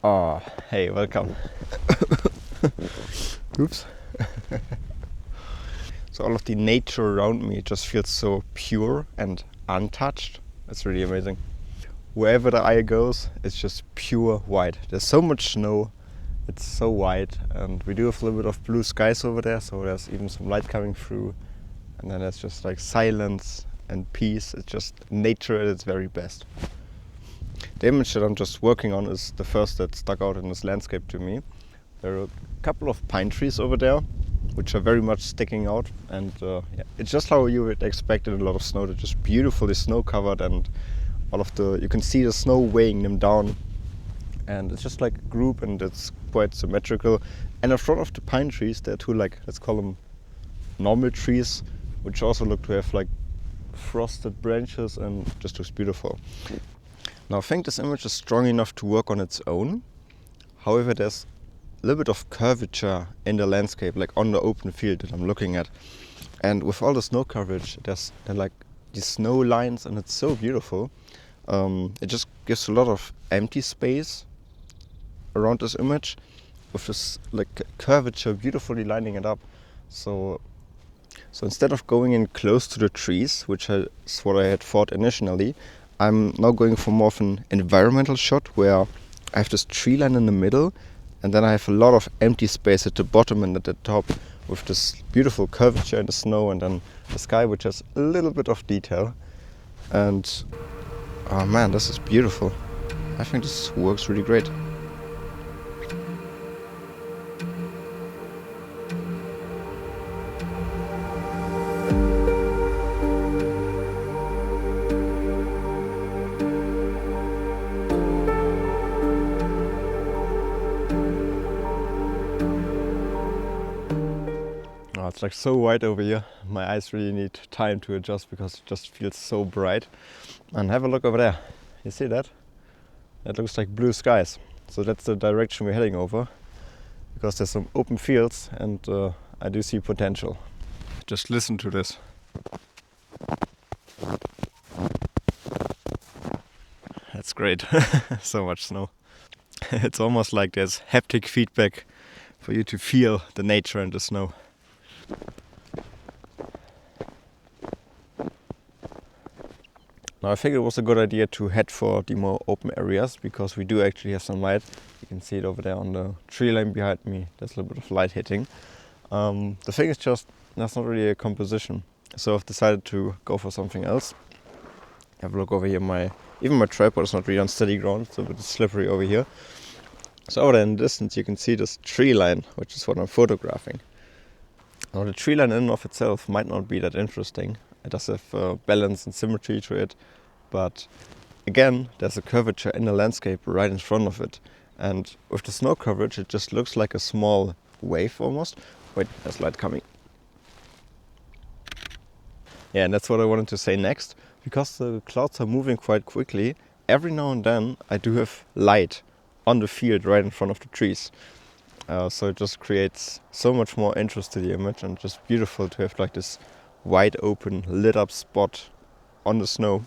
Oh, hey, welcome. Oops. So all of the nature around me just feels so pure and untouched. It's really amazing. Wherever the eye goes, it's just pure white. There's so much snow, it's so white, and we do have a little bit of blue skies over there, so there's even some light coming through. And then there's just like silence and peace. It's just nature at its very best. The image that I'm just working on is the first that stuck out in this landscape to me. There are a couple of pine trees over there, which are very much sticking out, and it's just how you would expect in a lot of snow. They're just beautifully snow covered, and you can see the snow weighing them down, and it's just like a group, and it's quite symmetrical. And in front of the pine trees there are two, like, let's call them normal trees, which also look to have like frosted branches, and just looks beautiful. Now I think this image is strong enough to work on its own. However, there's a little bit of curvature in the landscape, like on the open field that I'm looking at. And with all the snow coverage, there are like these snow lines, and it's so beautiful. It just gives a lot of empty space around this image, with this like curvature beautifully lining it up. So instead of going in close to the trees, which is what I had thought initially, I'm now going for more of an environmental shot where I have this tree line in the middle, and then I have a lot of empty space at the bottom and at the top, with this beautiful curvature in the snow, and then the sky, which has a little bit of detail. And oh man, this is beautiful. I think this works really great. Oh, it's like so white over here. My eyes really need time to adjust because it just feels so bright. And have a look over there. You see that? That looks like blue skies. So that's the direction we're heading over, because there's some open fields, and I do see potential. Just listen to this. That's great. So much snow. It's almost like there's haptic feedback for you to feel the nature and the snow. Now I think it was a good idea to head for the more open areas, because we do actually have some light. You can see it over there on the tree line behind me. There's a little bit of light hitting. The thing is just, that's not really a composition. So I've decided to go for something else. Have a look over here. Even my tripod is not really on steady ground. It's a bit slippery over here. So over there in the distance you can see this tree line, which is what I'm photographing. Now the tree line in and of itself might not be that interesting. It does have balance and symmetry to it, but again, there's a curvature in the landscape right in front of it. And with the snow coverage, it just looks like a small wave almost. Wait, there's light coming. Yeah, and that's what I wanted to say next. Because the clouds are moving quite quickly, every now and then I do have light on the field right in front of the trees. So it just creates so much more interest to the image, and just beautiful to have like this wide open lit up spot on the snow.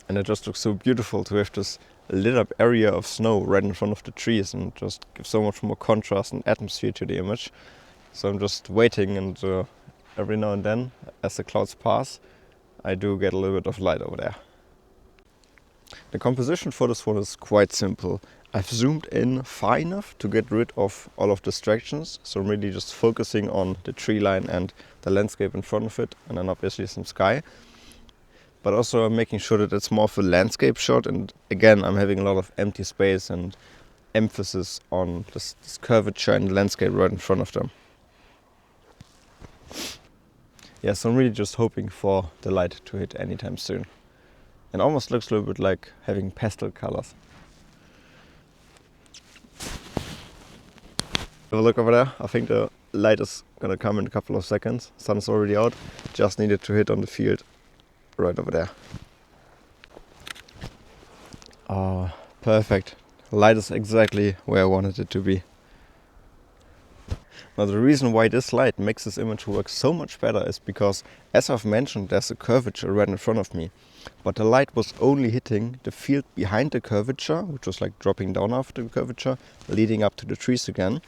And it just looks so beautiful to have this lit up area of snow right in front of the trees, and just gives so much more contrast and atmosphere to the image. So I'm just waiting, and every now and then, as the clouds pass, I do get a little bit of light over there. The composition for this one is quite simple. I've zoomed in far enough to get rid of all of distractions, so I'm really just focusing on the tree line and the landscape in front of it, and then obviously some sky. But also I'm making sure that it's more of a landscape shot, and again I'm having a lot of empty space and emphasis on this curvature in the landscape right in front of them. Yeah, so I'm really just hoping for the light to hit anytime soon. It almost looks a little bit like having pastel colors. Have a look over there. I think the light is gonna come in a couple of seconds. Sun's already out. Just needed to hit on the field right over there. Oh, perfect. Light is exactly where I wanted it to be. Now the reason why this light makes this image work so much better is because, as I've mentioned, there's a curvature right in front of me. But the light was only hitting the field behind the curvature, which was like dropping down after the curvature, leading up to the trees again.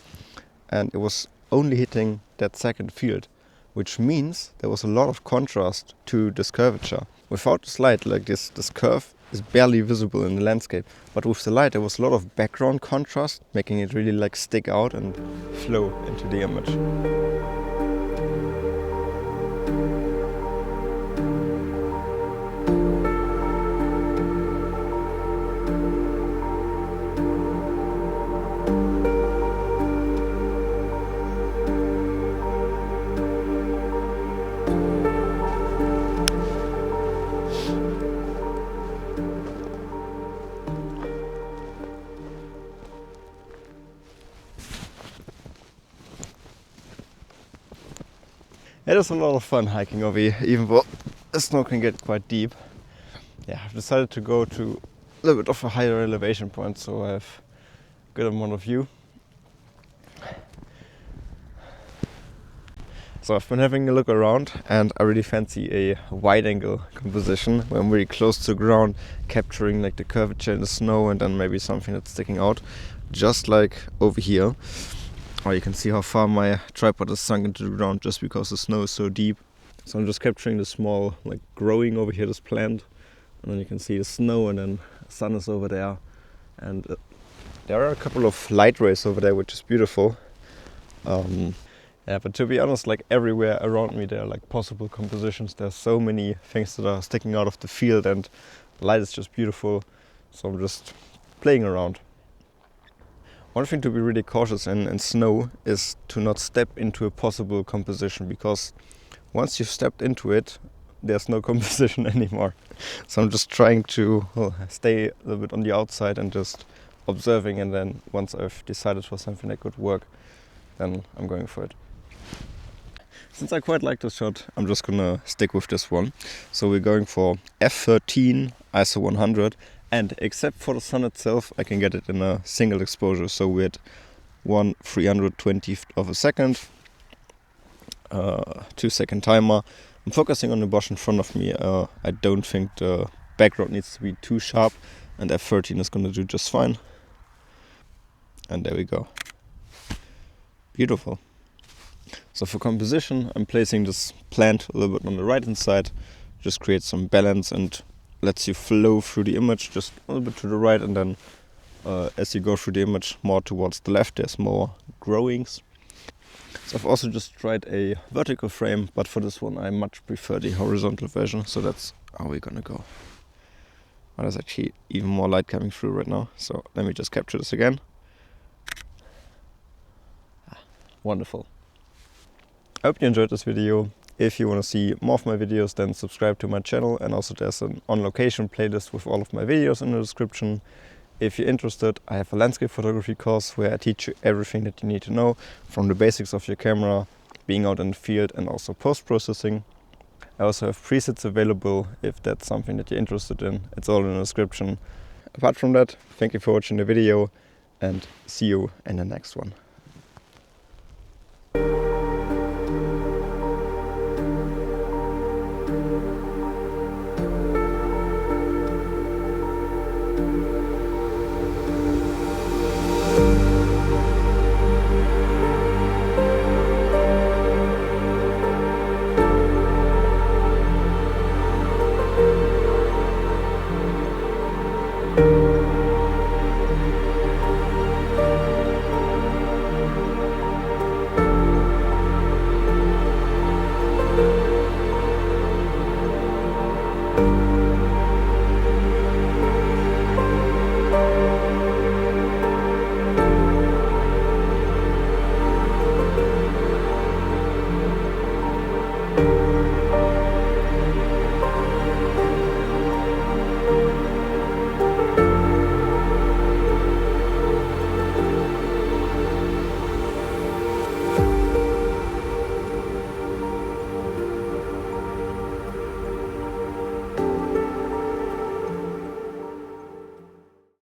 And it was only hitting that second field, which means there was a lot of contrast to this curvature. Without this light, like this curve is barely visible in the landscape. But with the light, there was a lot of background contrast, making it really like stick out and flow into the image. It is a lot of fun hiking over here, even though the snow can get quite deep. Yeah, I've decided to go to a little bit of a higher elevation point, so I have a good amount of view. So I've been having a look around, and I really fancy a wide angle composition where I'm really close to the ground, capturing like the curvature in the snow and then maybe something that's sticking out, just like over here. Or you can see how far my tripod is sunk into the ground just because the snow is so deep. So I'm just capturing the small, like growing over here, this plant. And then you can see the snow, and then the sun is over there. And there are a couple of light rays over there, which is beautiful. Yeah, but to be honest, like everywhere around me there are like possible compositions. There's so many things that are sticking out of the field, and the light is just beautiful. So I'm just playing around. One thing to be really cautious in snow is to not step into a possible composition, because once you've stepped into it, there's no composition anymore. So I'm just trying to stay a little bit on the outside and just observing, and then once I've decided for something that could work, then I'm going for it. Since I quite like this shot, I'm just gonna stick with this one. So we're going for f13 ISO 100. And except for the sun itself, I can get it in a single exposure. So we're at 1/320th of a second, 2-second timer. I'm focusing on the bush in front of me. I don't think the background needs to be too sharp, and f13 is going to do just fine. And there we go. Beautiful. So for composition, I'm placing this plant a little bit on the right hand side, just create some balance and lets you flow through the image just a little bit to the right, and then as you go through the image more towards the left, there's more growings. So I've also just tried a vertical frame, but for this one I much prefer the horizontal version, so that's how we're gonna go. Well, there's actually even more light coming through right now, so let me just capture this again. Wonderful. I hope you enjoyed this video. If you want to see more of my videos, then subscribe to my channel, and also there's an on location playlist with all of my videos in the description. If you're interested, I have a landscape photography course where I teach you everything that you need to know, from the basics of your camera, being out in the field, and also post-processing. I also have presets available if that's something that you're interested in. It's all in the description. Apart from that, thank you for watching the video, and see you in the next one.